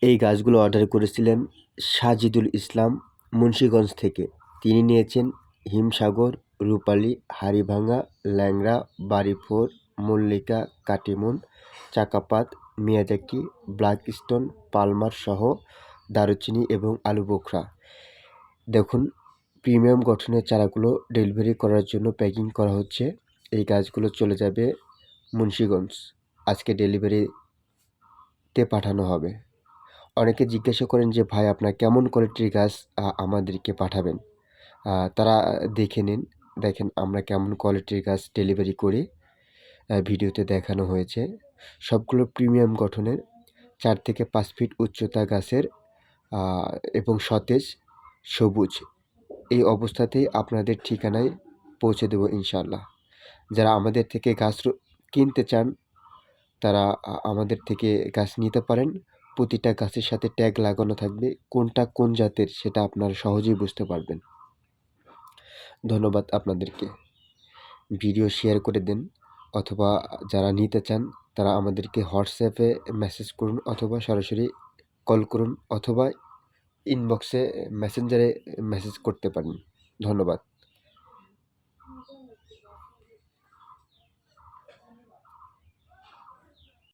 এই গাছগুলো অর্ডার করেছিলেন সাজিদুল ইসলাম মুন্সিগঞ্জ থেকে। তিনি নিয়েছেন হিমসাগর, রূপালী, হাড়িভাঙা, Langra, Bari four, Mallika, Katimon, Chakapat, Miyazaki, Blackstone, Palmer সহ দারুচিনি এবং আলুবোখরা। দেখুন, প্রিমিয়াম গঠনের চারাগুলো ডেলিভারি করার জন্য প্যাকিং করা হচ্ছে। এই গাছগুলো চলে যাবে মুন্সিগঞ্জ। আজকে ডেলিভারিতে পাঠানো হবে। অনেকে জিজ্ঞাসা করেন যে ভাই আপনার কেমন কোয়ালিটির গাছ আমাদেরকে পাঠাবেন। তারা দেখে নিন, দেখেন আমরা কেমন কোয়ালিটির গাছ ডেলিভারি করি। ভিডিওতে দেখানো হয়েছে। সবগুলো প্রিমিয়াম গঠনের 4 থেকে 5 ফিট উচ্চতা গাছের এবং সতেজ সবুজ এই অবস্থাতেই আপনাদের ঠিকানায় পৌঁছে দেব ইনশাআল্লাহ। যারা আমাদের থেকে গাছ কিনতে চান তারা আমাদের থেকে গাছ নিতে পারেন। প্রতিটা গাছের সাথে ট্যাগ লাগানো থাকবে, কোনটা কোন জাতের সেটা আপনারা সহজেই বুঝতে পারবেন। ধন্যবাদ আপনাদেরকে। ভিডিও শেয়ার করে দিন, অথবা যারা নিতে চান তারা আমাদেরকে হোয়াটসঅ্যাপে মেসেজ করুন, অথবা সরাসরি কল করুন, অথবা ইনবক্সে মেসেঞ্জারে মেসেজ করতে পারেন। ধন্যবাদ।